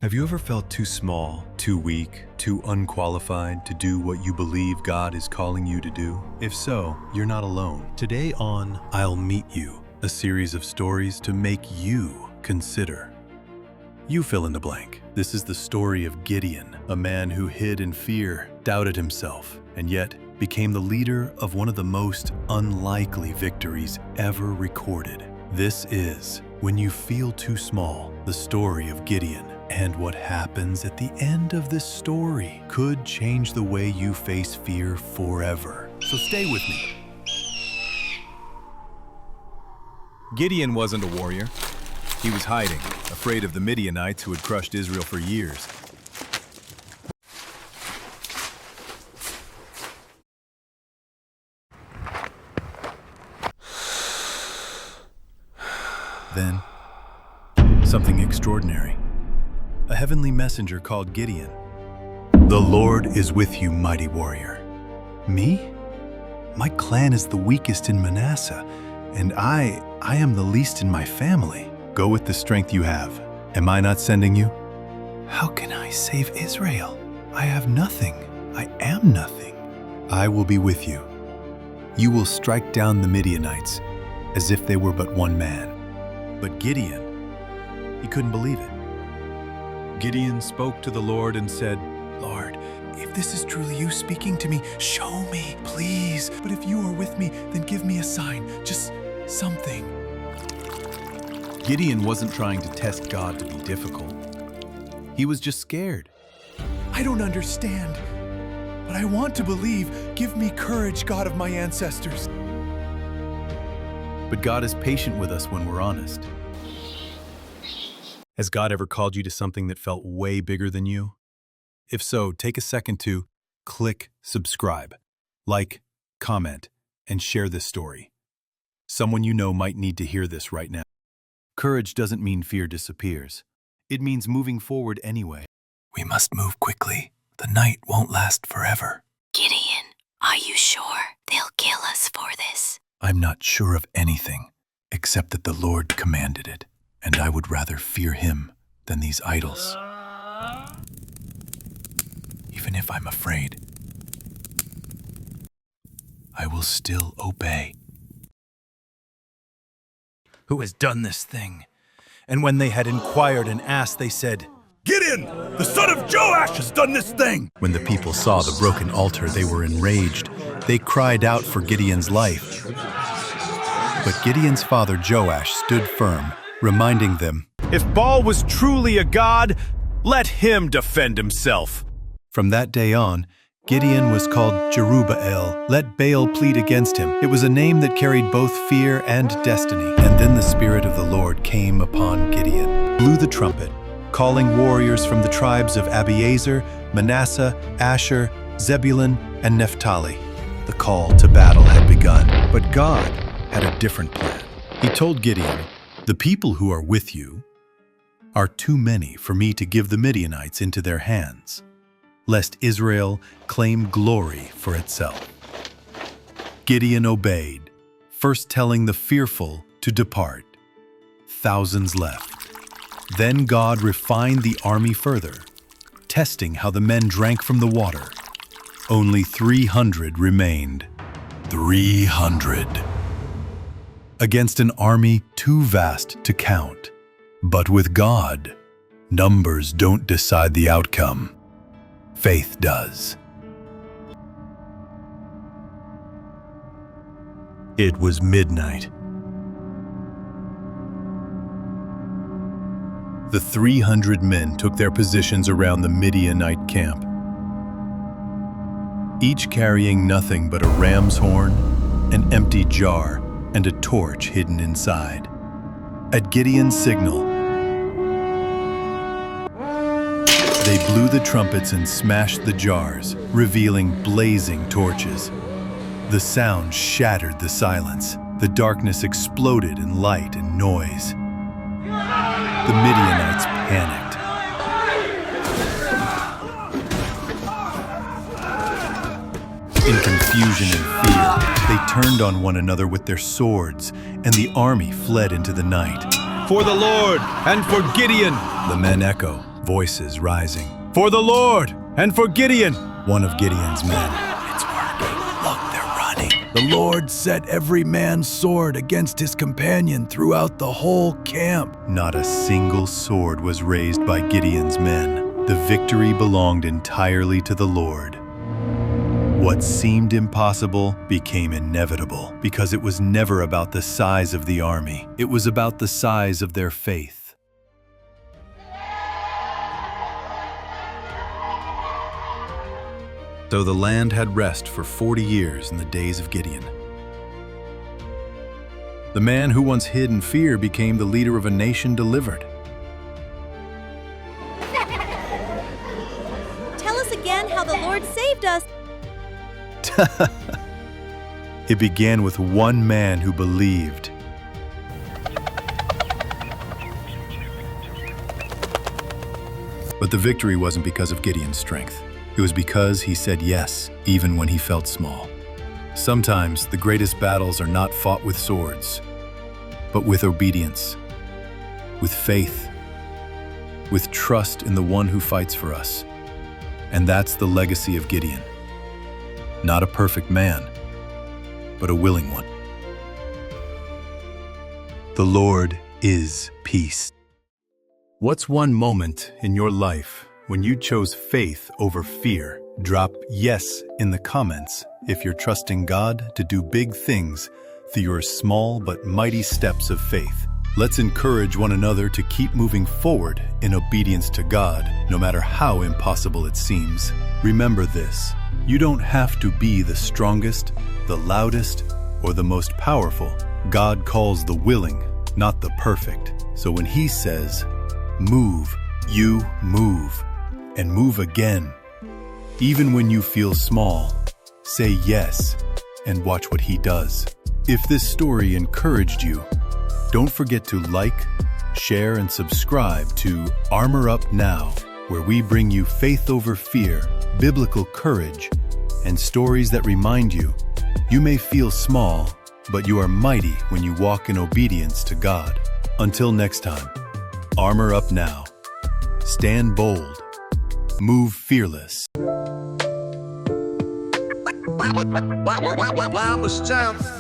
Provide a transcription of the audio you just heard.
Have you ever felt too small, too weak, too unqualified to do what you believe God is calling you to do? If so, you're not alone. Today on I'll Meet You, a series of stories to make you consider. You fill in the blank. This is the story of Gideon, a man who hid in fear, doubted himself, and yet became the leader of one of the most unlikely victories ever recorded. This is When You Feel Too Small, the story of Gideon. And what happens at the end of this story could change the way you face fear forever. So stay with me. Gideon wasn't a warrior. He was hiding, afraid of the Midianites who had crushed Israel for years. Then, something extraordinary. A heavenly messenger called Gideon. "The Lord is with you, mighty warrior." Me? My clan is the weakest in Manasseh, and I am the least in my family. Go with the strength you have. Am I not sending you? How can I save Israel? I have nothing. I am nothing. I will be with you. You will strike down the Midianites as if they were but one man. But Gideon, he couldn't believe it. Gideon spoke to the Lord and said, "Lord, if this is truly you speaking to me, show me, please. But if you are with me, then give me a sign, just something." Gideon wasn't trying to test God to be difficult. He was just scared. "I don't understand, but I want to believe. Give me courage, God of my ancestors." But God is patient with us when we're honest. Has God ever called you to something that felt way bigger than you? If so, take a second to click subscribe, like, comment, and share this story. Someone you know might need to hear this right now. Courage doesn't mean fear disappears. It means moving forward anyway. We must move quickly. The night won't last forever. Gideon, are you sure they'll kill us for this? I'm not sure of anything, except that the Lord commanded it, and I would rather fear him than these idols. Even if I'm afraid, I will still obey. Who has done this thing? And when they had inquired and asked, they said, "Gideon, the son of Joash, has done this thing." When the people saw the broken altar, they were enraged. They cried out for Gideon's life. But Gideon's father Joash stood firm, reminding them, If Baal was truly a god, let him defend himself. From that day on, Gideon was called Jerubbaal. Let Baal plead against him. It was a name that carried both fear and destiny. And then the Spirit of the Lord came upon Gideon, blew the trumpet, calling warriors from the tribes of Abiezer, Manasseh, Asher, Zebulun, and Naphtali. The call to battle had begun, but God had a different plan. He told Gideon, "The people who are with you are too many for me to give the Midianites into their hands, lest Israel claim glory for itself." Gideon obeyed, first telling the fearful to depart. Thousands left. Then God refined the army further, testing how the men drank from the water. Only 300 remained. 300. Against an army too vast to count. But with God, numbers don't decide the outcome. Faith does. It was midnight. The 300 men took their positions around the Midianite camp, each carrying nothing but a ram's horn, an empty jar, and a torch hidden inside. At Gideon's signal, they blew the trumpets and smashed the jars, revealing blazing torches. The sound shattered the silence. The darkness exploded in light and noise. The Midianites panicked. In confusion and fear, they turned on one another with their swords, and the army fled into the night. For the Lord and for Gideon, the men echo. voices rising. For the Lord and for Gideon, one of Gideon's men. It's working. Look, they're running. The Lord set every man's sword against his companion throughout the whole camp. Not a single sword was raised by Gideon's men. The victory belonged entirely to the Lord. What seemed impossible became inevitable because it was never about the size of the army. It was about the size of their faith. So the land had rest for 40 years in the days of Gideon. The man who once hid in fear became the leader of a nation delivered. Tell us again how the Lord saved us. It began with one man who believed. But the victory wasn't because of Gideon's strength. It was because he said yes, even when he felt small. Sometimes the greatest battles are not fought with swords, but with obedience, with faith, with trust in the one who fights for us. And that's the legacy of Gideon. Not a perfect man, but a willing one. The Lord is peace. What's one moment in your life when you chose faith over fear? Drop yes in the comments if you're trusting God to do big things through your small but mighty steps of faith. Let's encourage one another to keep moving forward in obedience to God, no matter how impossible it seems. Remember this: you don't have to be the strongest, the loudest, or the most powerful. God calls the willing, not the perfect. So when He says, move, you move, and move again. Even when you feel small, say yes and watch what He does. If this story encouraged you, don't forget to like, share, and subscribe to Armour Up Now, where we bring you faith over fear, biblical courage, and stories that remind you you may feel small, but you are mighty when you walk in obedience to God. Until next time, Armour Up Now. Stand bold. Move fearless. Wow, it's time.